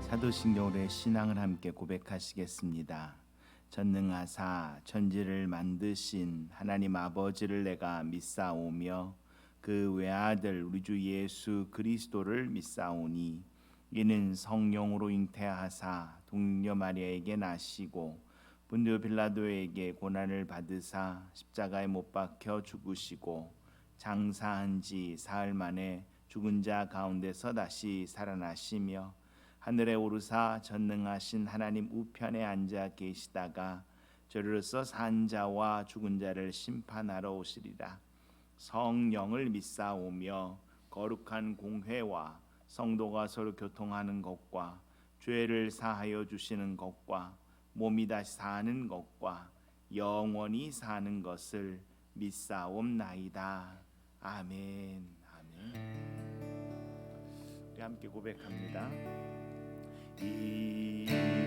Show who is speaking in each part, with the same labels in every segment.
Speaker 1: 사도신경으로의 신앙을 함께 고백하시겠습니다. 전능하사 천지를 만드신 하나님 아버지를 내가 믿사오며 그 외아들 우리 주 예수 그리스도를 믿사오니 이는 성령으로 잉태하사 동료 마리아에게 나시고 본디오 빌라도에게 고난을 받으사 십자가에 못 박혀 죽으시고 장사한 지 사흘 만에 죽은 자 가운데서 다시 살아나시며 하늘에 오르사 전능하신 하나님 우편에 앉아 계시다가 저리로서 산 자와 죽은 자를 심판하러 오시리라. 성령을 믿사오며 거룩한 공회와 성도가 서로 교통하는 것과 죄를 사하여 주시는 것과 몸이 다시 사는 것과 영원히 사는 것을 믿사옵나이다. 아멘. 아멘. 우리 함께 고백합니다. 이곳에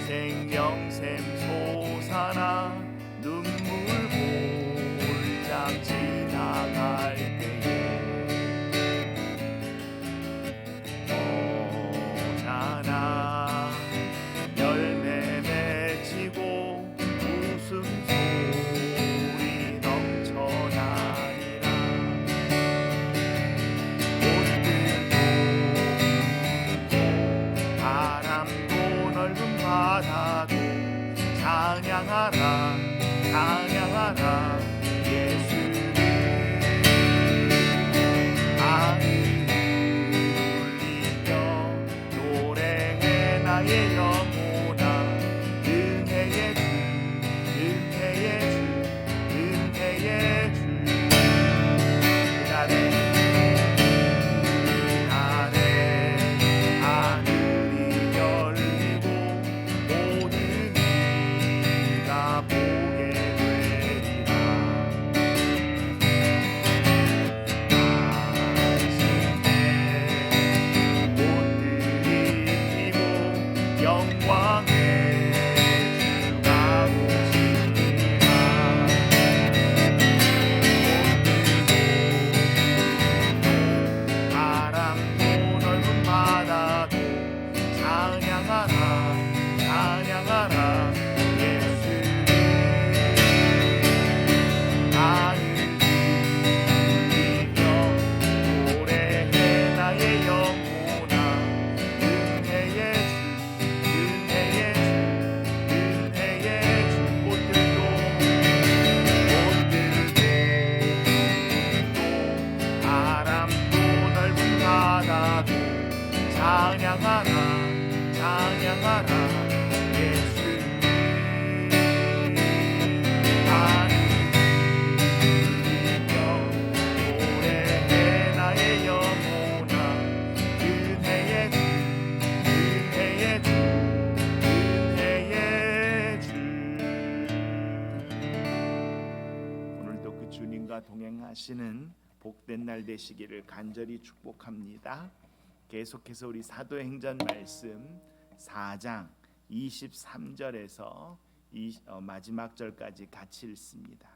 Speaker 1: 생명샘 솟아나 눈물 골짝 지나갈 때에 어자나 열매 맺히고 웃음소리 넘쳐나리라. 바다도 찬양하라 찬양하라 예수를 울리며 노래해 나의 영혼아 은혜의 주 은혜의 주 은혜의 주 동행하시는 복된 날 되시기를 간절히 축복합니다. 계속해서 우리 사도행전 말씀 4장 23절에서 마지막 절까지 같이 읽습니다.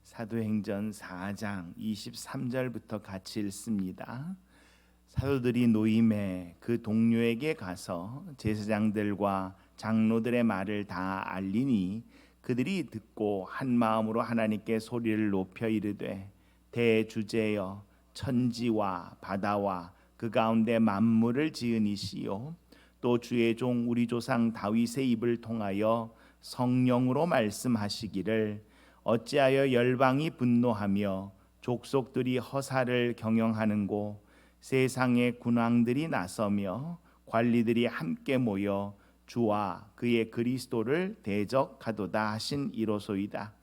Speaker 1: 사도행전 4장 23절부터 같이 읽습니다. 사도들이 노임에 그 동료에게 가서 제사장들과 장로들의 말을 다 알리니 그들이 듣고 한 마음으로 하나님께 소리를 높여 이르되 대주제여 천지와 바다와 그 가운데 만물을 지으니시요 또 주의 종 우리 조상 다윗의 입을 통하여 성령으로 말씀하시기를 어찌하여 열방이 분노하며 족속들이 허사를 경영하는고 세상의 군왕들이 나서며 관리들이 함께 모여 주와 그의 그리스도를 대적하도다 하신 이로소이다.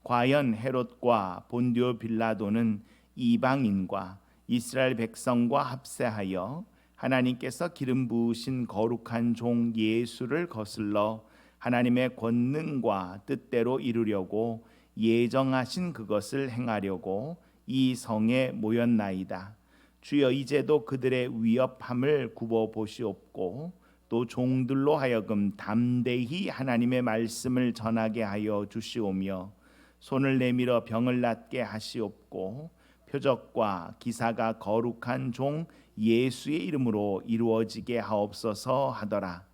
Speaker 1: 과연 헤롯과 본디오 빌라도는 이방인과 이스라엘 백성과 합세하여 하나님께서 기름 부으신 거룩한 종 예수를 거슬러 하나님의 권능과 뜻대로 이루려고 예정하신 그것을 행하려고 이 성에 모였나이다. 주여 이제도 그들의 위협함을 굽어 보시옵고 또 종들로 하여금 담대히 하나님의 말씀을 전하게 하여 주시오며 손을 내밀어 병을 낫게 하시옵고 표적과 기사가 거룩한 종 예수의 이름으로 이루어지게 하옵소서 하더라.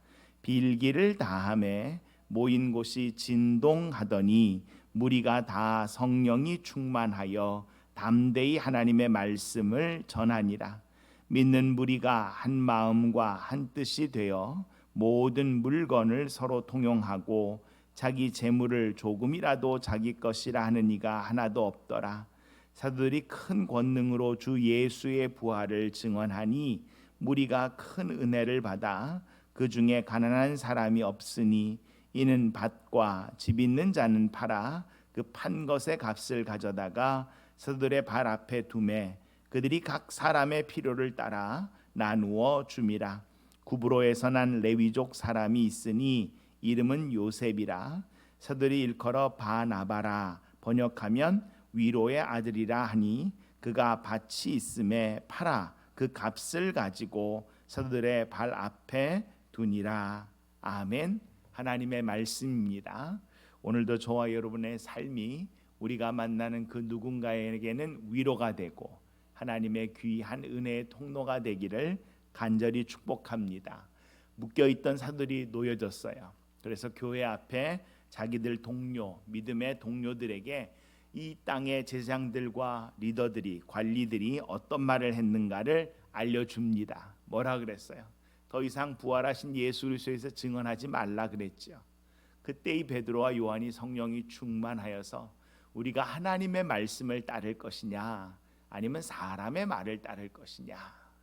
Speaker 1: 빌기를 다함에 모인 곳이 진동하더니 무리가 다 성령이 충만하여 담대히 하나님의 말씀을 전하니라. 믿는 무리가 한 마음과 한 뜻이 되어 모든 물건을 서로 통용하고 자기 재물을 조금이라도 자기 것이라 하는 이가 하나도 없더라. 사도들이 큰 권능으로 주 예수의 부활을 증언하니 무리가 큰 은혜를 받아 그 중에 가난한 사람이 없으니 이는 밭과 집 있는 자는 팔아 그 판 것의 값을 가져다가 사도들의 발 앞에 두매 그들이 각 사람의 필요를 따라 나누어 줌이라. 구브로에서 난 레위족 사람이 있으니 이름은 요셉이라. 사도들이 일컬어 바나바라 번역하면 위로의 아들이라 하니 그가 밭이 있음에 팔아 그 값을 가지고 사도들의 발 앞에 두니라. 아멘. 하나님의 말씀입니다. 오늘도 저와 여러분의 삶이 우리가 만나는 그 누군가에게는 위로가 되고 하나님의 귀한 은혜의 통로가 되기를 간절히 축복합니다. 묶여있던 사도들이 놓여졌어요. 그래서 교회 앞에 자기들 동료, 믿음의 동료들에게 이 땅의 제사장들과 리더들이, 관리들이 어떤 말을 했는가를 알려줍니다. 뭐라 그랬어요? 더 이상 부활하신 예수 그리스도에서 증언하지 말라 그랬죠. 그때 이 베드로와 요한이 성령이 충만하여서 우리가 하나님의 말씀을 따를 것이냐 아니면 사람의 말을 따를 것이냐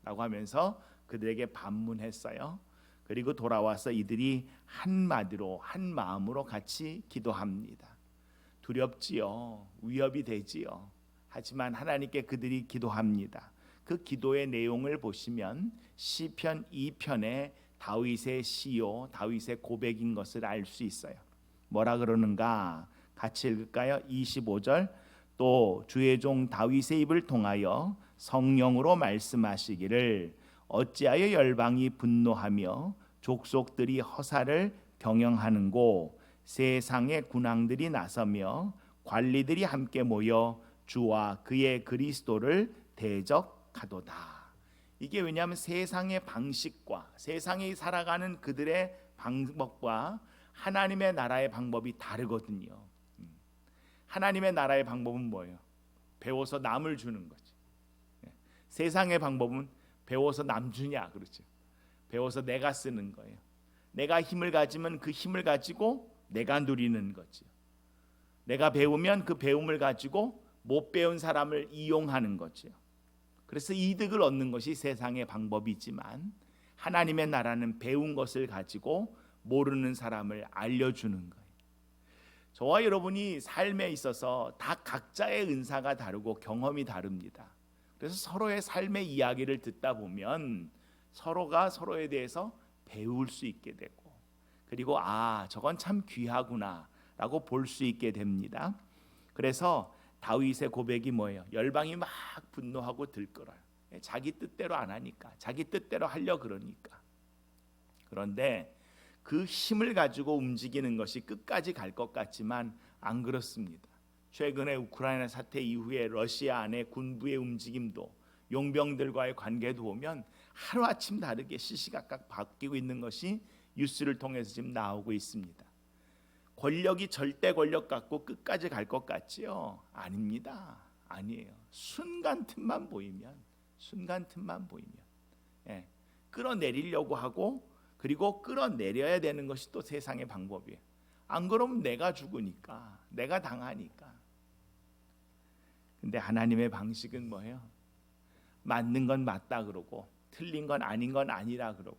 Speaker 1: 라고 하면서 그들에게 반문했어요. 그리고 돌아와서 이들이 한마디로 한 마음으로 같이 기도합니다. 두렵지요. 위협이 되지요. 하지만 하나님께 그들이 기도합니다. 그 기도의 내용을 보시면 시편 2편의 다윗의 시요, 다윗의 고백인 것을 알 수 있어요. 뭐라 그러는가? 같이 읽을까요? 25절. 또 주의 종 다윗의 입을 통하여 성령으로 말씀하시기를 어찌하여 열방이 분노하며 족속들이 허사를 경영하는고 세상의 군왕들이 나서며 관리들이 함께 모여 주와 그의 그리스도를 대적하도다. 이게 왜냐하면 세상의 방식과 세상이 살아가는 그들의 방법과 하나님의 나라의 방법이 다르거든요. 하나님의 나라의 방법은 뭐예요? 배워서 남을 주는 거지. 세상의 방법은 배워서 남 주냐, 그렇죠? 배워서 내가 쓰는 거예요. 내가 힘을 가지면 그 힘을 가지고 내가 누리는 거죠. 내가 배우면 그 배움을 가지고 못 배운 사람을 이용하는 거죠. 그래서 이득을 얻는 것이 세상의 방법이지만 하나님의 나라는 배운 것을 가지고 모르는 사람을 알려주는 거예요. 저와 여러분이 삶에 있어서 다 각자의 은사가 다르고 경험이 다릅니다. 그래서 서로의 삶의 이야기를 듣다 보면 서로가 서로에 대해서 배울 수 있게 되고 그리고 저건 참 귀하구나 라고 볼 수 있게 됩니다. 그래서 다윗의 고백이 뭐예요? 열방이 막 분노하고 들끓어요. 자기 뜻대로 안 하니까, 자기 뜻대로 하려 그러니까. 그런데 그 힘을 가지고 움직이는 것이 끝까지 갈 것 같지만 안 그렇습니다. 최근에 우크라이나 사태 이후에 러시아 안에 군부의 움직임도 용병들과의 관계도 보면 하루아침 다르게 시시각각 바뀌고 있는 것이 뉴스를 통해서 지금 나오고 있습니다. 권력이 절대 권력 같고 끝까지 갈 것 같지요? 아닙니다. 아니에요. 순간 틈만 보이면 끌어내리려고 하고 그리고 끌어내려야 되는 것이 또 세상의 방법이에요. 안 그러면 내가 죽으니까, 내가 당하니까. 근데 하나님의 방식은 뭐예요? 맞는 건 맞다 그러고 틀린 건 아닌 건 아니라 그러고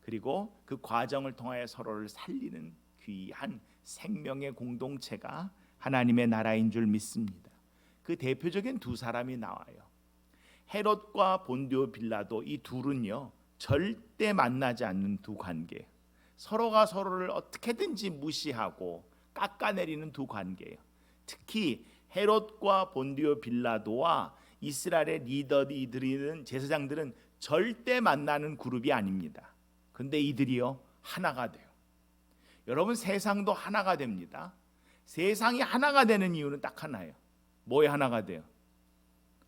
Speaker 1: 그리고 그 과정을 통하여 서로를 살리는 귀한 생명의 공동체가 하나님의 나라인 줄 믿습니다. 그 대표적인 두 사람이 나와요. 헤롯과 본디오 빌라도 이 둘은요 절대 만나지 않는 두 관계예요. 서로가 서로를 어떻게든지 무시하고 깎아내리는 두 관계예요. 특히 헤롯과 본디오 빌라도와 이스라엘의 리더들이든 제사장들은 절대 만나는 그룹이 아닙니다. 근데 이들이요 하나가 돼요. 여러분 세상도 하나가 됩니다. 세상이 하나가 되는 이유는 딱 하나예요. 뭐에 하나가 돼요?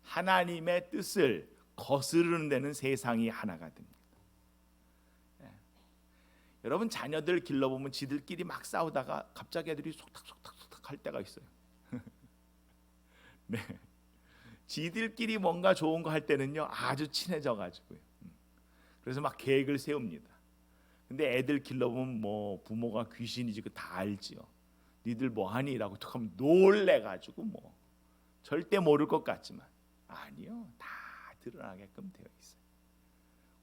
Speaker 1: 하나님의 뜻을 거스르는 데는 세상이 하나가 됩니다. 여러분 자녀들 길러보면 지들끼리 막 싸우다가 갑자기 애들이 속닥속닥 할 때가 있어요. 네, 지들끼리 뭔가 좋은 거 할 때는요 아주 친해져 가지고요. 그래서 막 계획을 세웁니다. 근데 애들 길러보면 뭐 부모가 귀신이지 그 다 알지요. 니들 뭐하니? 라고 툭 하면 놀래가지고 뭐 절대 모를 것 같지만 아니요, 다 드러나게끔 되어 있어요.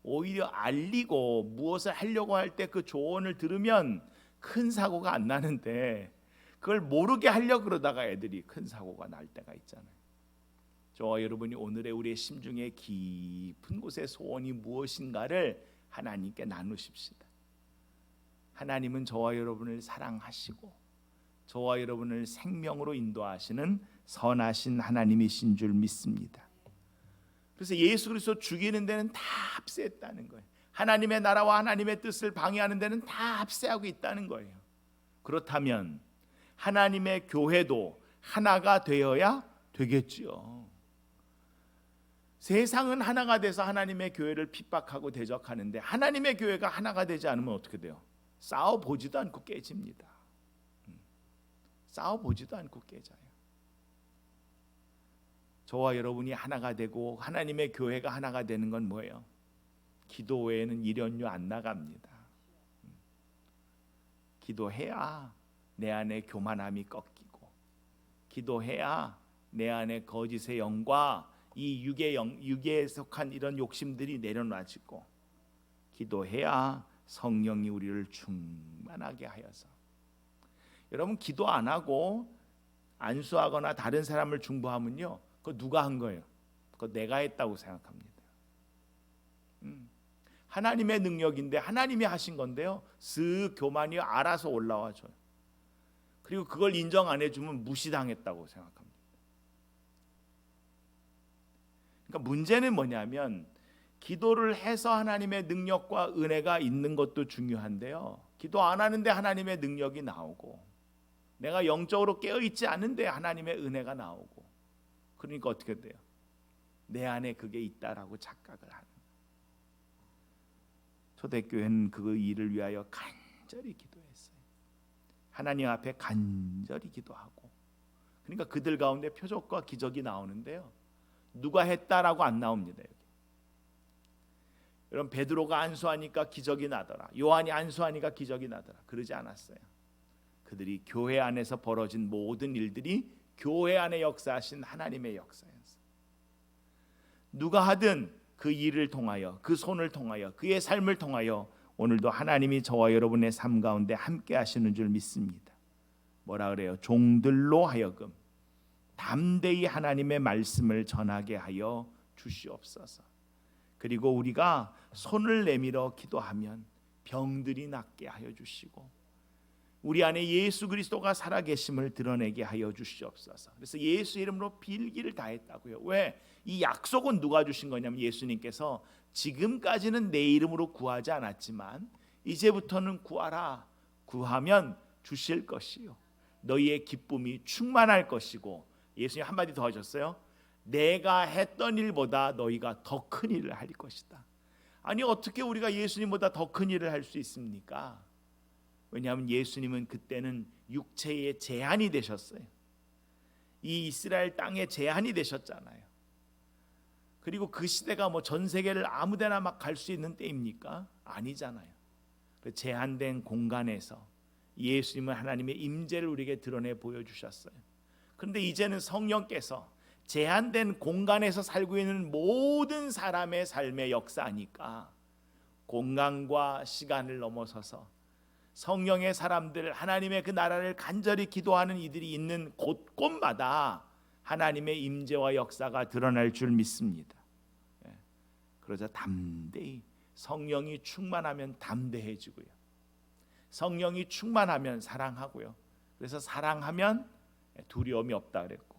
Speaker 1: 오히려 알리고 무엇을 하려고 할 때 그 조언을 들으면 큰 사고가 안 나는데 그걸 모르게 하려고 그러다가 애들이 큰 사고가 날 때가 있잖아요. 저와 여러분이 오늘의 우리의 심중의 깊은 곳의 소원이 무엇인가를 하나님께 나누십시다. 하나님은 저와 여러분을 사랑하시고 저와 여러분을 생명으로 인도하시는 선하신 하나님이신 줄 믿습니다. 그래서 예수 그리스도 죽이는 데는 다 합세했다는 거예요. 하나님의 나라와 하나님의 뜻을 방해하는 데는 다 합세하고 있다는 거예요. 그렇다면 하나님의 교회도 하나가 되어야 되겠지요. 세상은 하나가 돼서 하나님의 교회를 핍박하고 대적하는데 하나님의 교회가 하나가 되지 않으면 어떻게 돼요? 싸워보지도 않고 깨집니다. 싸워보지도 않고 깨져요. 저와 여러분이 하나가 되고 하나님의 교회가 하나가 되는 건 뭐예요? 기도 외에는 일연료 안 나갑니다. 기도해야 내 안에 교만함이 꺾이고, 기도해야 내 안에 거짓의 영과 이 육에 속한 이런 욕심들이 내려놔지고, 기도해야 성령이 우리를 충만하게 하여서. 여러분 기도 안 하고 안수하거나 다른 사람을 중보하면요, 그거 누가 한 거예요? 그거 내가 했다고 생각합니다. 하나님의 능력인데 하나님이 하신 건데요, 쓱 교만이 알아서 올라와 줘요. 그리고 그걸 인정 안 해주면 무시당했다고 생각합니다. 그러니까 문제는 뭐냐면 기도를 해서 하나님의 능력과 은혜가 있는 것도 중요한데요, 기도 안 하는데 하나님의 능력이 나오고, 내가 영적으로 깨어있지 않은데 하나님의 은혜가 나오고, 그러니까 어떻게 돼요? 내 안에 그게 있다라고 착각을 하는. 초대교회는 그 일을 위하여 간절히 기도했어요. 하나님 앞에 간절히 기도하고, 그러니까 그들 가운데 표적과 기적이 나오는데요, 누가 했다라고 안 나옵니다. 여기. 여러분 베드로가 안수하니까 기적이 나더라, 요한이 안수하니까 기적이 나더라, 그러지 않았어요. 그들이 교회 안에서 벌어진 모든 일들이 교회 안에 역사하신 하나님의 역사였어요. 누가 하든 그 일을 통하여, 그 손을 통하여, 그의 삶을 통하여 오늘도 하나님이 저와 여러분의 삶 가운데 함께 하시는 줄 믿습니다. 뭐라 그래요? 종들로 하여금 담대히 하나님의 말씀을 전하게 하여 주시옵소서. 그리고 우리가 손을 내밀어 기도하면 병들이 낫게 하여 주시고, 우리 안에 예수 그리스도가 살아계심을 드러내게 하여 주시옵소서. 그래서 예수 이름으로 빌기를 다했다고요. 왜? 이 약속은 누가 주신 거냐면 예수님께서 지금까지는 내 이름으로 구하지 않았지만 이제부터는 구하라. 구하면 주실 것이요, 너희의 기쁨이 충만할 것이고, 예수님 한마디 더 하셨어요. 내가 했던 일보다 너희가 더 큰 일을 할 것이다. 아니 어떻게 우리가 예수님보다 더 큰 일을 할 수 있습니까? 왜냐하면 예수님은 그때는 육체의 제한이 되셨어요. 이 이스라엘 땅의 제한이 되셨잖아요. 그리고 그 시대가 뭐 전 세계를 아무데나 막 갈 수 있는 때입니까? 아니잖아요. 그 제한된 공간에서 예수님은 하나님의 임재를 우리에게 드러내 보여주셨어요. 그런데 이제는 성령께서 제한된 공간에서 살고 있는 모든 사람의 삶의 역사니까 공간과 시간을 넘어서서 성령의 사람들, 하나님의 그 나라를 간절히 기도하는 이들이 있는 곳곳마다 하나님의 임재와 역사가 드러날 줄 믿습니다. 그러자 담대히, 성령이 충만하면 담대해지고요, 성령이 충만하면 사랑하고요. 그래서 사랑하면 두려움이 없다 그랬고,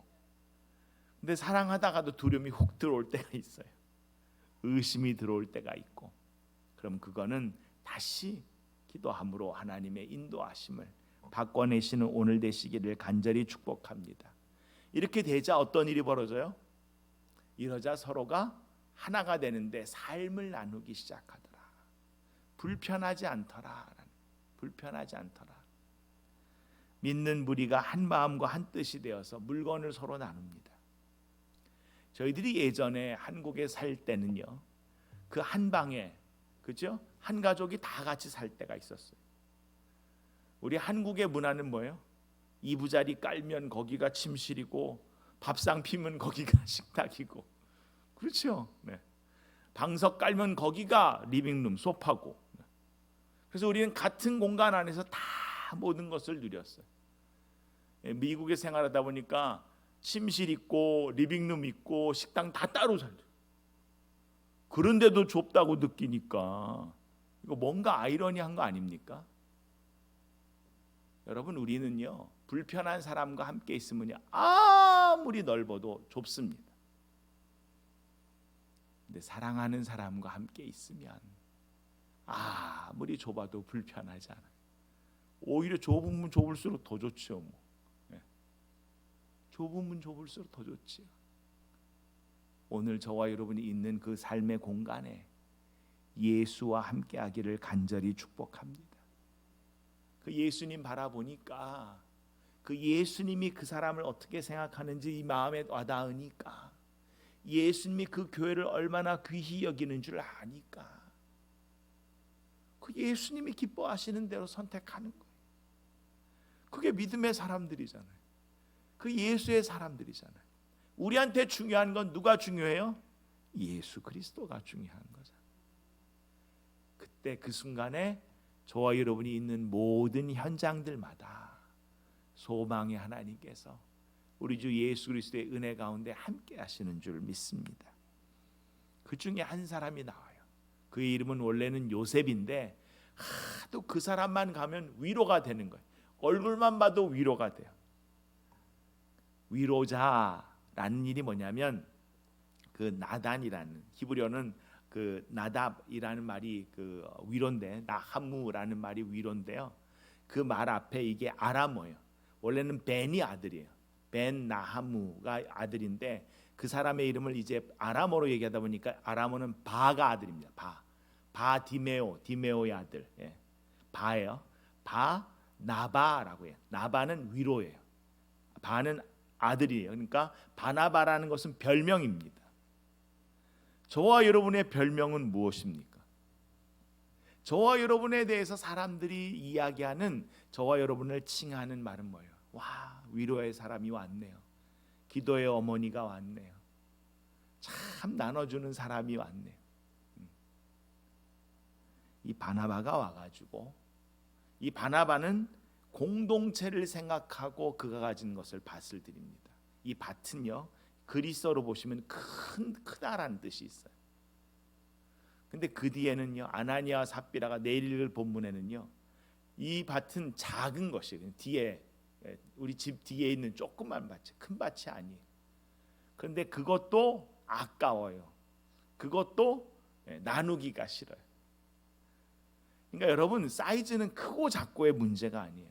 Speaker 1: 근데 사랑하다가도 두려움이 훅 들어올 때가 있어요. 의심이 들어올 때가 있고, 그럼 그거는 다시 기도함으로 하나님의 인도하심을 바꿔내시는 오늘 되시기를 간절히 축복합니다. 이렇게 되자 어떤 일이 벌어져요? 이러자 서로가 하나가 되는데 삶을 나누기 시작하더라. 불편하지 않더라. 불편하지 않더라. 믿는 무리가 한 마음과 한 뜻이 되어서 물건을 서로 나눕니다. 저희들이 예전에 한국에 살 때는요, 그 한 방에, 그죠? 한 가족이 다 같이 살 때가 있었어요. 우리 한국의 문화는 뭐예요? 이부자리 깔면 거기가 침실이고 밥상 피면 거기가 식탁이고, 그렇죠? 네. 방석 깔면 거기가 리빙룸, 소파고. 그래서 우리는 같은 공간 안에서 다 모든 것을 누렸어요. 미국에 생활하다 보니까 침실 있고 리빙룸 있고 식당 다 따로 살죠. 그런데도 좁다고 느끼니까 이거 뭔가 아이러니한 거 아닙니까? 여러분, 우리는요, 불편한 사람과 함께 있으면요, 아무리 넓어도 좁습니다. 근데 사랑하는 사람과 함께 있으면 아무리 좁아도 불편하지 않아요. 오히려 좁으면 좁을수록 더 좋죠. 뭐. 네. 좁으면 좁을수록 더 좋지요. 오늘 저와 여러분이 있는 그 삶의 공간에 예수와 함께하기를 간절히 축복합니다. 그 예수님 바라보니까 그 예수님이 그 사람을 어떻게 생각하는지 이 마음에 와닿으니까 예수님이 그 교회를 얼마나 귀히 여기는 줄 아니까 그 예수님이 기뻐하시는 대로 선택하는 거예요. 그게 믿음의 사람들이잖아요. 그 예수의 사람들이잖아요. 우리한테 중요한 건 누가 중요해요? 예수 그리스도가 중요한 거잖아요. 그때 그 순간에 저와 여러분이 있는 모든 현장들마다 소망의 하나님께서 우리 주 예수 그리스도의 은혜 가운데 함께 하시는 줄 믿습니다. 그 중에 한 사람이 나와요. 그의 이름은 원래는 요셉인데 하도 그 사람만 가면 위로가 되는 거예요. 얼굴만 봐도 위로가 돼요. 위로자라는 일이 뭐냐면 그 나단이라는, 히브리어는 그 나답이라는 말이 그 위로인데, 나하무라는 말이 위로인데요. 그 말 앞에 이게 아람어예요. 원래는 벤이 아들이에요. 벤 나하무가 아들인데 그 사람의 이름을 이제 아람어로 얘기하다 보니까 아람어는 바가 아들입니다. 바 디메오의 아들. 예. 바예요. 바 나바라고 해요. 나바는 위로예요. 바는 아들이에요. 그러니까 바나바라는 것은 별명입니다. 저와 여러분의 별명은 무엇입니까? 저와 여러분에 대해서 사람들이 이야기하는, 저와 여러분을 칭하는 말은 뭐예요? 와, 위로의 사람이 왔네요. 기도의 어머니가 왔네요. 참 나눠주는 사람이 왔네요. 이 바나바가 와가지고, 이 바나바는 공동체를 생각하고 그가 가진 것을 밭을 드립니다. 이 밭은요, 그리스어로 보시면 크다라는 뜻이 있어요. 근데 그 뒤에는요, 아나니아와 삽비라가 내일 읽을 본문에는요, 이 밭은 작은 것이에요. 뒤에, 우리 집 뒤에 있는 조그만 밭이, 큰 밭이 아니에요. 그런데 그것도 아까워요. 그것도 나누기가 싫어요. 그러니까 여러분, 사이즈는 크고 작고의 문제가 아니에요.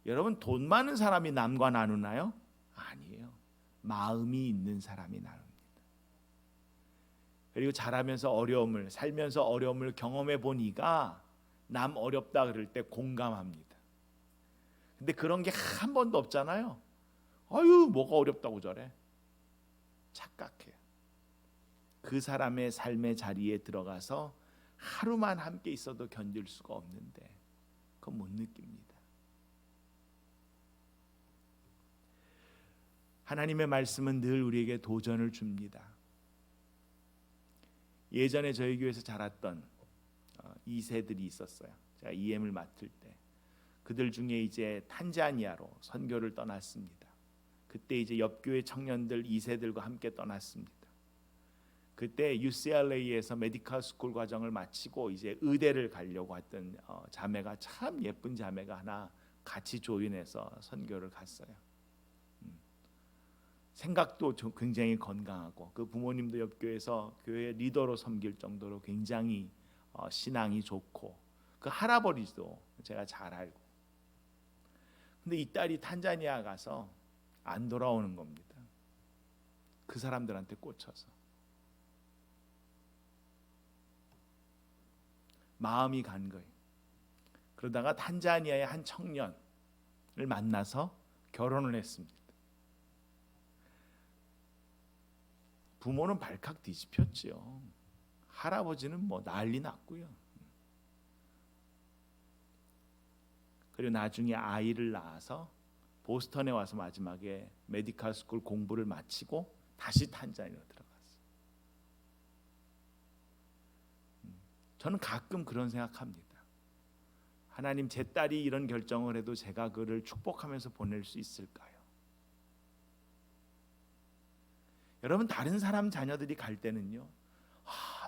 Speaker 1: 여러분, 돈 많은 사람이 남과 나누나요? 아니에요. 마음이 있는 사람이 나눕니다. 그리고 살면서 어려움을 경험해 보니까 남 어렵다 그럴 때 공감합니다. 근데 그런 게 한 번도 없잖아요. 아유, 뭐가 어렵다고 저래. 착각해요. 그 사람의 삶의 자리에 들어가서 하루만 함께 있어도 견딜 수가 없는데 그건 못 느낍니다. 하나님의 말씀은 늘 우리에게 도전을 줍니다. 예전에 저희 교회에서 자랐던 2세들이 있었어요. 제가 EM을 맡을 때 그들 중에 이제 탄자니아로 선교를 떠났습니다. 그때 이제 옆 교회 청년들 2세들과 함께 떠났습니다. 그때 UCLA에서 메디컬 스쿨 과정을 마치고 이제 의대를 가려고 했던 자매가, 참 예쁜 자매가 하나 같이 조인해서 선교를 갔어요. 생각도 굉장히 건강하고 그 부모님도 옆 교회에서 교회 리더로 섬길 정도로 굉장히 신앙이 좋고 그 할아버지도 제가 잘 알고. 근데 이 딸이 탄자니아 가서 안 돌아오는 겁니다. 그 사람들한테 꽂혀서. 마음이 간 거예요. 그러다가 탄자니아의 한 청년을 만나서 결혼을 했습니다. 부모는 발칵 뒤집혔죠. 할아버지는 뭐 난리 났고요. 그리고 나중에 아이를 낳아서 보스턴에 와서 마지막에 메디컬 스쿨 공부를 마치고 다시 탄자니아로 들어갔어요. 저는 가끔 그런 생각합니다. 하나님, 제 딸이 이런 결정을 해도 제가 그를 축복하면서 보낼 수 있을까요? 여러분, 다른 사람 자녀들이 갈 때는요,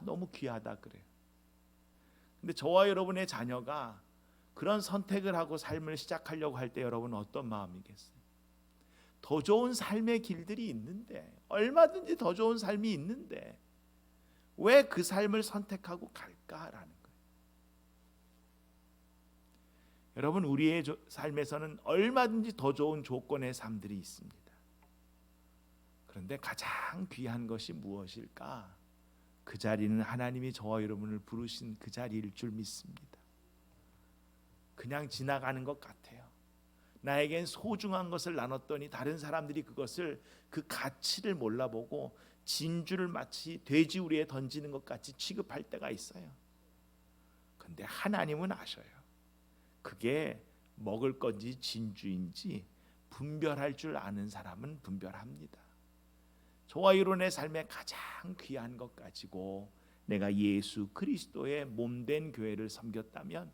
Speaker 1: 너무 귀하다 그래요. 근데 저와 여러분의 자녀가 그런 선택을 하고 삶을 시작하려고 할 때 여러분 어떤 마음이겠어요? 더 좋은 삶의 길들이 있는데, 얼마든지 더 좋은 삶이 있는데 왜 그 삶을 선택하고 갈까라는 거예요. 여러분, 우리의 삶에서는 얼마든지 더 좋은 조건의 삶들이 있습니다. 그런데 가장 귀한 것이 무엇일까? 그 자리는 하나님이 저와 여러분을 부르신 그 자리일 줄 믿습니다. 그냥 지나가는 것 같아요. 나에겐 소중한 것을 나눴더니 다른 사람들이 그것을, 그 가치를 몰라보고 진주를 마치 돼지우리에 던지는 것 같이 취급할 때가 있어요. 그런데 하나님은 아셔요. 그게 먹을 건지 진주인지 분별할 줄 아는 사람은 분별합니다. 저와 여러분의 삶에 가장 귀한 것 가지고 내가 예수 그리스도의 몸된 교회를 섬겼다면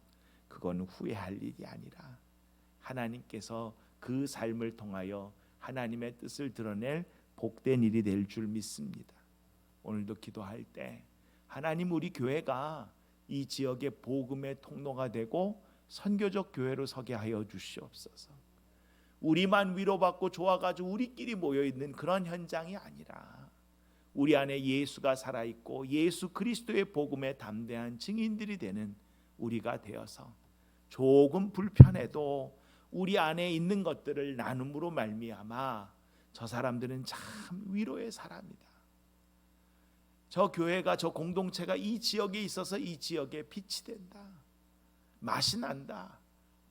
Speaker 1: 그건 후회할 일이 아니라 하나님께서 그 삶을 통하여 하나님의 뜻을 드러낼 복된 일이 될 줄 믿습니다. 오늘도 기도할 때 하나님, 우리 교회가 이 지역의 복음의 통로가 되고 선교적 교회로 서게 하여 주시옵소서. 우리만 위로받고 좋아가지고 우리끼리 모여있는 그런 현장이 아니라 우리 안에 예수가 살아있고 예수 그리스도의 복음에 담대한 증인들이 되는 우리가 되어서 조금 불편해도 우리 안에 있는 것들을 나눔으로 말미암아 저 사람들은 참 위로의 사람이다. 저 교회가, 저 공동체가 이 지역에 있어서 이 지역에 빛이 된다, 맛이 난다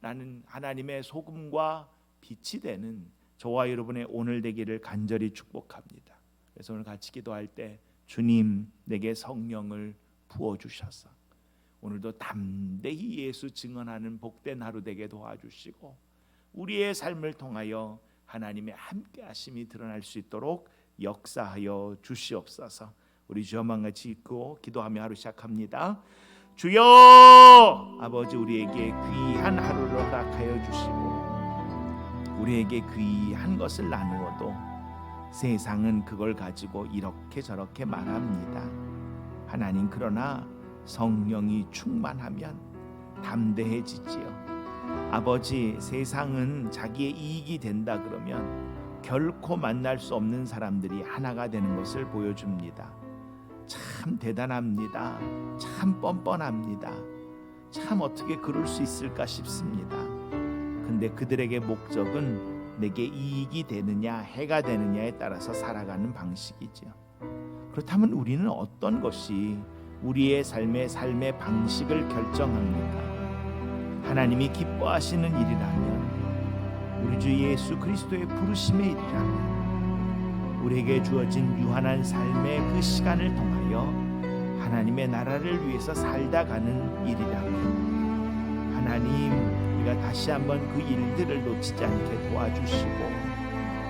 Speaker 1: 라는 하나님의 소금과 빛이 되는 저와 여러분의 오늘 되기를 간절히 축복합니다. 그래서 오늘 같이 기도할 때 주님, 내게 성령을 부어주셔서 오늘도 담대히 예수 증언하는 복된 하루 되게 도와주시고 우리의 삶을 통하여 하나님의 함께 하심이 드러날 수 있도록 역사하여 주시옵소서. 우리 주여만 같이 읽고 기도하며 하루 시작합니다. 주여, 아버지, 우리에게 귀한 하루를 허락하여 주시고 우리에게 귀한 것을 나누어도 세상은 그걸 가지고 이렇게 저렇게 말합니다. 하나님, 그러나 성령이 충만하면 담대해지지요. 아버지, 세상은 자기의 이익이 된다 그러면 결코 만날 수 없는 사람들이 하나가 되는 것을 보여줍니다. 참 대단합니다. 참 뻔뻔합니다. 참 어떻게 그럴 수 있을까 싶습니다. 근데 그들에게 목적은 내게 이익이 되느냐 해가 되느냐에 따라서 살아가는 방식이죠. 그렇다면 우리는 어떤 것이 우리의 삶의 방식을 결정합니까? 하나님이 기뻐하시는 일이라면, 우리 주 예수 그리스도의 부르심의 일이라면, 우리에게 주어진 유한한 삶의 그 시간을 통하여 하나님의 나라를 위해서 살다 가는 일이라면, 하나님, 우리가 다시 한번 그 일들을 놓치지 않게 도와주시고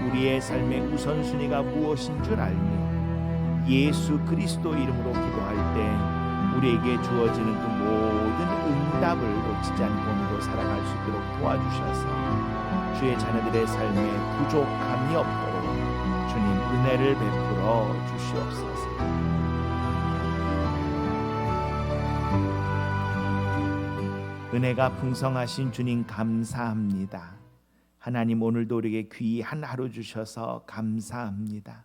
Speaker 1: 우리의 삶의 우선순위가 무엇인 줄 알며 예수 그리스도 이름으로 기도할 때 우리에게 주어지는 그 모든 응답을 놓치지 않고 오늘도 살아갈 수 있도록 도와주셔서 주의 자녀들의 삶에 부족함이 없도록 주님 은혜를 베풀어 주시옵소서. 은혜가 풍성하신 주님 감사합니다. 하나님, 오늘도 우리에게 귀한 하루 주셔서 감사합니다.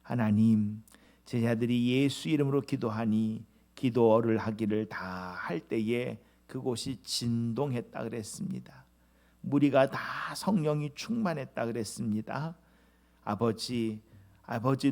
Speaker 1: 하나님, 제자들이 예수 이름으로 기도하니 기도를 하기를 다 할 때에 그곳이 진동했다 그랬습니다. 무리가 다 성령이 충만했다 그랬습니다. 아버지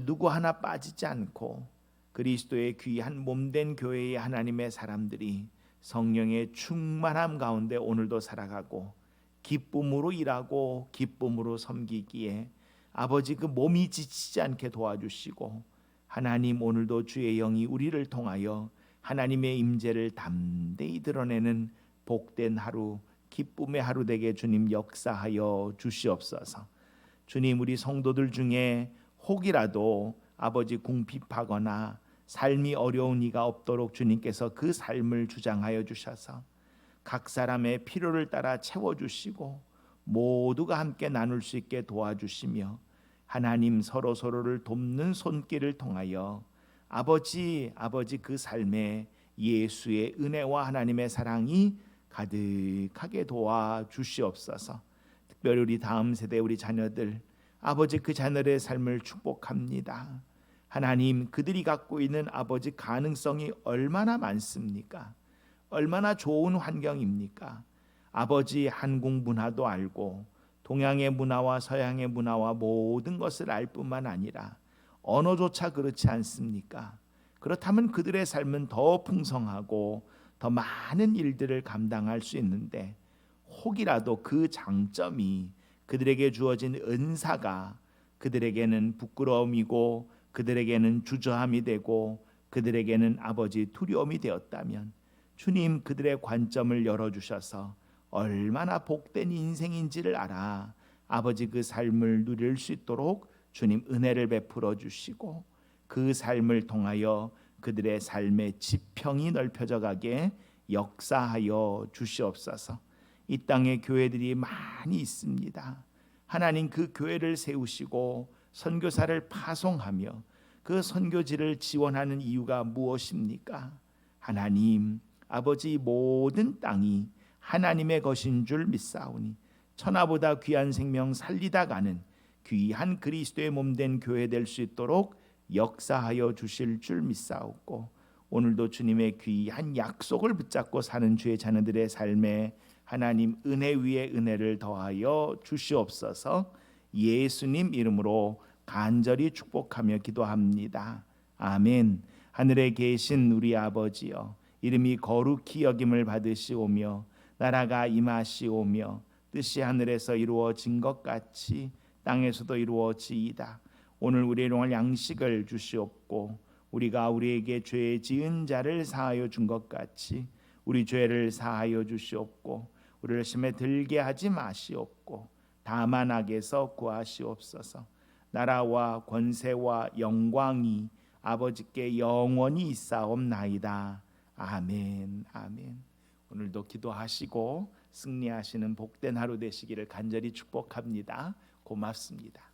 Speaker 1: 누구 하나 빠지지 않고 그리스도의 귀한 몸된 교회의 하나님의 사람들이 성령의 충만함 가운데 오늘도 살아가고 기쁨으로 일하고 기쁨으로 섬기기에 아버지 그 몸이 지치지 않게 도와주시고 하나님 오늘도 주의 영이 우리를 통하여 하나님의 임재를 담대히 드러내는 복된 하루 기쁨의 하루 되게 주님 역사하여 주시옵소서. 주님 우리 성도들 중에 혹이라도 아버지 궁핍하거나 삶이 어려운 이가 없도록 주님께서 그 삶을 주장하여 주셔서 각 사람의 필요를 따라 채워주시고 모두가 함께 나눌 수 있게 도와주시며 하나님 서로를 돕는 손길을 통하여 아버지 그 삶에 예수의 은혜와 하나님의 사랑이 가득하게 도와주시옵소서. 특별히 우리 다음 세대 우리 자녀들 아버지 그 자녀의 삶을 축복합니다. 하나님 그들이 갖고 있는 아버지 가능성이 얼마나 많습니까? 얼마나 좋은 환경입니까? 아버지 한국 문화도 알고 동양의 문화와 서양의 문화와 모든 것을 알 뿐만 아니라 언어조차 그렇지 않습니까? 그렇다면 그들의 삶은 더 풍성하고 더 많은 일들을 감당할 수 있는데 혹이라도 그 장점이 그들에게 주어진 은사가 그들에게는 부끄러움이고 그들에게는 주저함이 되고 그들에게는 아버지 두려움이 되었다면 주님 그들의 관점을 열어주셔서 얼마나 복된 인생인지를 알아 아버지 그 삶을 누릴 수 있도록 주님 은혜를 베풀어 주시고 그 삶을 통하여 그들의 삶의 지평이 넓혀져 가게 역사하여 주시옵소서. 이 땅에 교회들이 많이 있습니다. 하나님 그 교회를 세우시고 선교사를 파송하며 그 선교지를 지원하는 이유가 무엇입니까? 하나님 아버지 모든 땅이 하나님의 것인 줄 믿사오니 천하보다 귀한 생명 살리다 가는 귀한 그리스도의 몸된 교회 될 수 있도록 역사하여 주실 줄 믿사오고 오늘도 주님의 귀한 약속을 붙잡고 사는 주의 자녀들의 삶에 하나님 은혜 위에 은혜를 더하여 주시옵소서. 예수님 이름으로 간절히 축복하며 기도합니다. 아멘. 하늘에 계신 우리 아버지여 이름이 거룩히 여김을 받으시오며 나라가 임하시오며 뜻이 하늘에서 이루어진 것 같이 땅에서도 이루어지이다. 오늘 우리의 일용할 양식을 주시옵고 우리가 우리에게 죄 지은 자를 사하여 준 것 같이 우리 죄를 사하여 주시옵고 우리를 시험에 들게 하지 마시옵고 다만 악에서 구하시옵소서. 나라와 권세와 영광이 아버지께 영원히 있사옵나이다. 아멘. 아멘. 오늘도 기도하시고 승리하시는 복된 하루 되시기를 간절히 축복합니다. 고맙습니다.